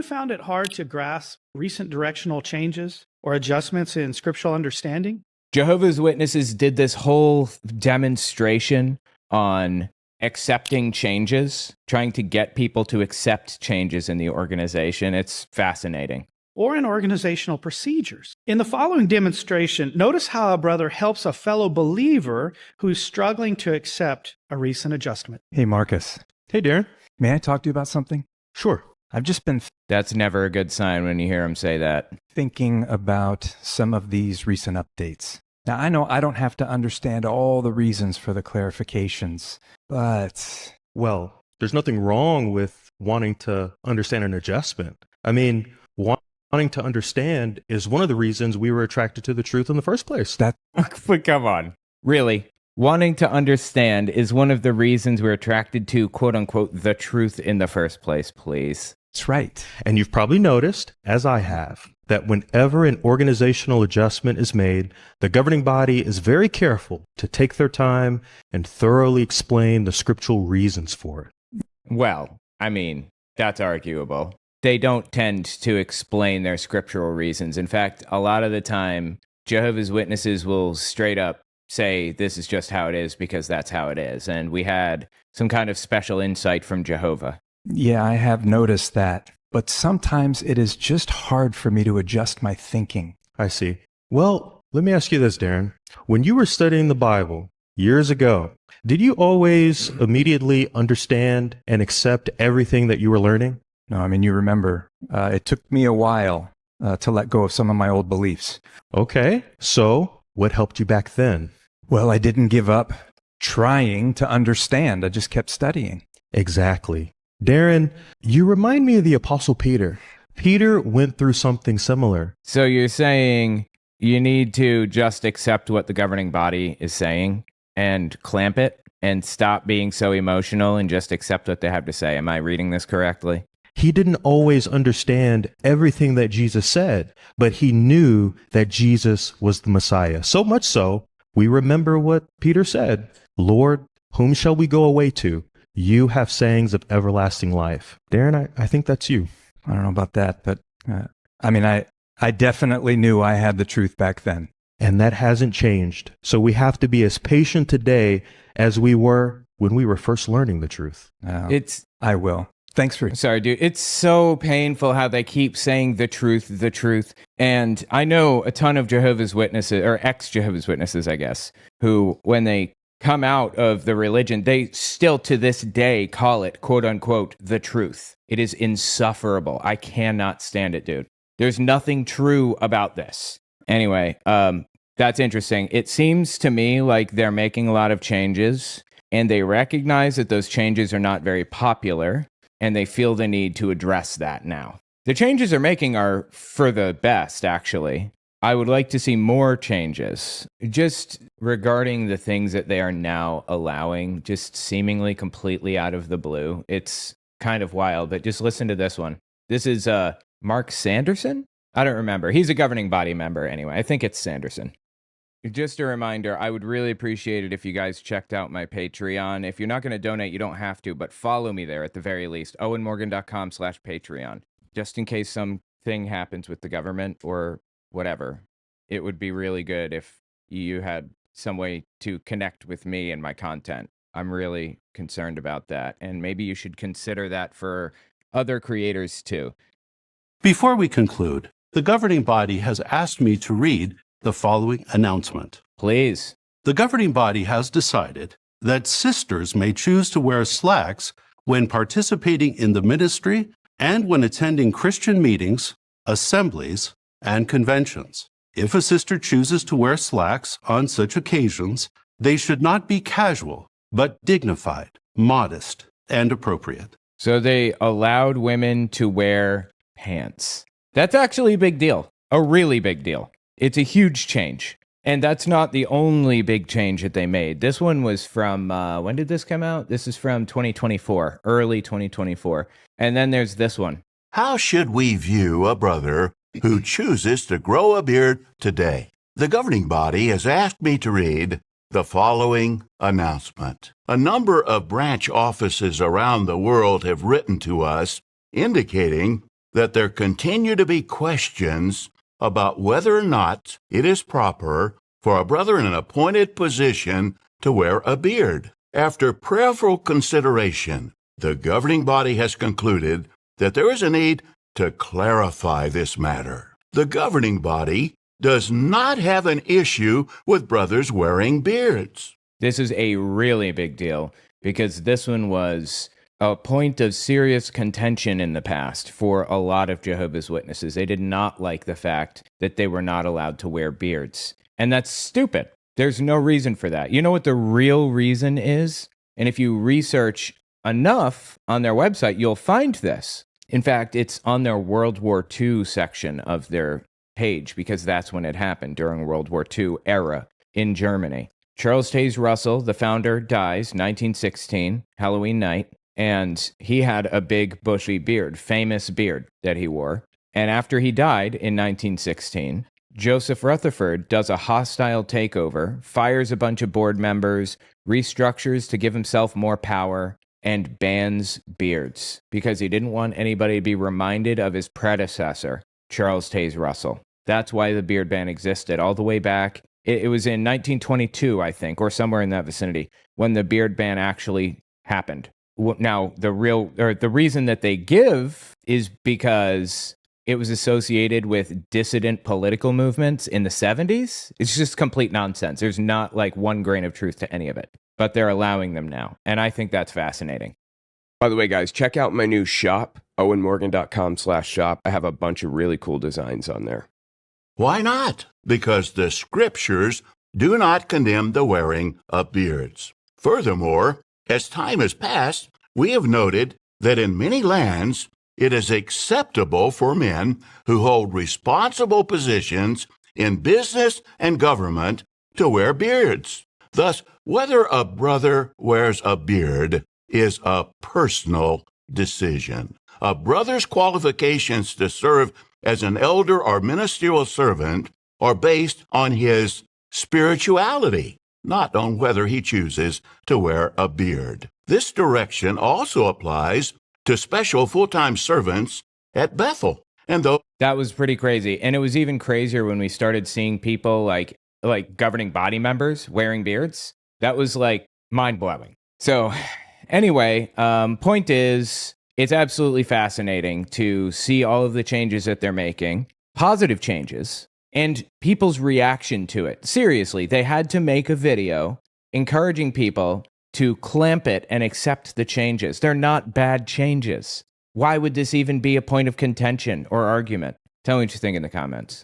found it hard to grasp recent directional changes or adjustments in scriptural understanding? Jehovah's Witnesses did this whole demonstration on accepting changes, trying to get people to accept changes in the organization. It's fascinating. Or in organizational procedures. In the following demonstration, notice how a brother helps a fellow believer who's struggling to accept a recent adjustment. Hey, Marcus. Hey, Darren. May I talk to you about something? Sure. I've just been That's never a good sign when you hear him say that. thinking about some of these recent updates. Now, I know I don't have to understand all the reasons for the clarifications, but Well, there's nothing wrong with wanting to understand an adjustment. I mean, wanting to understand is one of the reasons we were attracted to the truth in the first place. But come on. Really? Wanting to understand is one of the reasons we're attracted to, quote unquote, the truth in the first place, please. that's right. And you've probably noticed, as I have, that whenever an organizational adjustment is made, the governing body is very careful to take their time and thoroughly explain the scriptural reasons for it. Well, I mean, that's arguable. They don't tend to explain their scriptural reasons. In fact, a lot of the time, Jehovah's Witnesses will straight up say, this is just how it is because that's how it is. And we had some kind of special insight from Jehovah. Yeah, I have noticed that. But sometimes it is just hard for me to adjust my thinking. I see. Well, let me ask you this, Darren. When you were studying the Bible years ago, did you always immediately understand and accept everything that you were learning? No, I mean, you remember, it took me a while to let go of some of my old beliefs. Okay, so what helped you back then? Well, I didn't give up trying to understand. I just kept studying. Exactly. Darren, you remind me of the Apostle Peter. Peter went through something similar. So you're saying you need to just accept what the governing body is saying and clamp it and stop being so emotional and just accept what they have to say. Am I reading this correctly? He didn't always understand everything that Jesus said, but he knew that Jesus was the Messiah. So much so, we remember what Peter said, Lord, whom shall we go away to? You have sayings of everlasting life. Darren, I think that's you. I don't know about that, but I definitely knew I had the truth back then. And that hasn't changed. So we have to be as patient today as we were when we were first learning the truth. I will. Thanks for... Sorry, dude. It's so painful how they keep saying the truth. And I know a ton of Jehovah's Witnesses, or ex-Jehovah's Witnesses, I guess, who, when they come out of the religion, they still to this day call it, quote unquote, the truth. It is insufferable. I cannot stand it, dude. There's nothing true about this. Anyway, that's interesting. It seems to me like they're making a lot of changes, and they recognize that those changes are not very popular, and they feel the need to address that now. The changes they're making are for the best, actually. I would like to see more changes, just regarding the things that they are now allowing, just seemingly completely out of the blue. It's kind of wild, but just listen to this one. This is Mark Sanderson? I don't remember. He's a governing body member anyway. I think it's Sanderson. Just a reminder, I would really appreciate it if you guys checked out my Patreon. If you're not going to donate, you don't have to, but follow me there at the very least. owenmorgan.com/Patreon. Just in case something happens with the government or whatever. It would be really good if you had some way to connect with me and my content. I'm really concerned about that. And maybe you should consider that for other creators too. Before we conclude, the governing body has asked me to read the following announcement. Please. The governing body has decided that sisters may choose to wear slacks when participating in the ministry and when attending Christian meetings, assemblies, and conventions. If a sister chooses to wear slacks on such occasions, they should not be casual, but dignified, modest, and appropriate. So they allowed women to wear pants. That's actually a big deal. A really big deal. It's a huge change. And that's not the only big change that they made. This one was from, when did this come out? This is from 2024, early 2024. And then there's this one. How should we view a brother who chooses to grow a beard today? The governing body has asked me to read the following announcement. A number of branch offices around the world have written to us indicating that there continue to be questions about whether or not it is proper for a brother in an appointed position to wear a beard. After prayerful consideration, the governing body has concluded that there is a need to clarify this matter. The governing body does not have an issue with brothers wearing beards. This is a really big deal because this one was a point of serious contention in the past for a lot of Jehovah's Witnesses. They did not like the fact that they were not allowed to wear beards. And that's stupid. There's no reason for that. You know what the real reason is? And if you research enough on their website, you'll find this. In fact, it's on their World War II section of their page because that's when it happened, during World War II era in Germany. Charles Taze Russell, the founder, dies 1916, Halloween night, and he had a big bushy beard, famous beard that he wore. And after he died in 1916, Joseph Rutherford does a hostile takeover, fires a bunch of board members, restructures to give himself more power, and bans beards because he didn't want anybody to be reminded of his predecessor, Charles Taze Russell. That's why the beard ban existed all the way back. It was in 1922, I think, or somewhere in that vicinity, when the beard ban actually happened. Now, the reason that they give is because it was associated with dissident political movements in the 70s. It's just complete nonsense. There's not like one grain of truth to any of it, but they're allowing them now. And I think that's fascinating. By the way, guys, check out my new shop, owenmorgan.com/shop. I have a bunch of really cool designs on there. Why not? Because the scriptures do not condemn the wearing of beards. Furthermore, as time has passed, we have noted that in many lands, it is acceptable for men who hold responsible positions in business and government to wear beards. Thus, whether a brother wears a beard is a personal decision. A brother's qualifications to serve as an elder or ministerial servant are based on his spirituality, not on whether he chooses to wear a beard. This direction also applies to special full-time servants at Bethel. And though That was pretty crazy. And it was even crazier when we started seeing people like governing body members wearing beards. That was like mind-blowing. So anyway, point is, it's absolutely fascinating to see all of the changes that they're making, positive changes, and people's reaction to it. Seriously, they had to make a video encouraging people to clamp it and accept the changes. They're not bad changes. Why would this even be a point of contention or argument? Tell me what you think in the comments.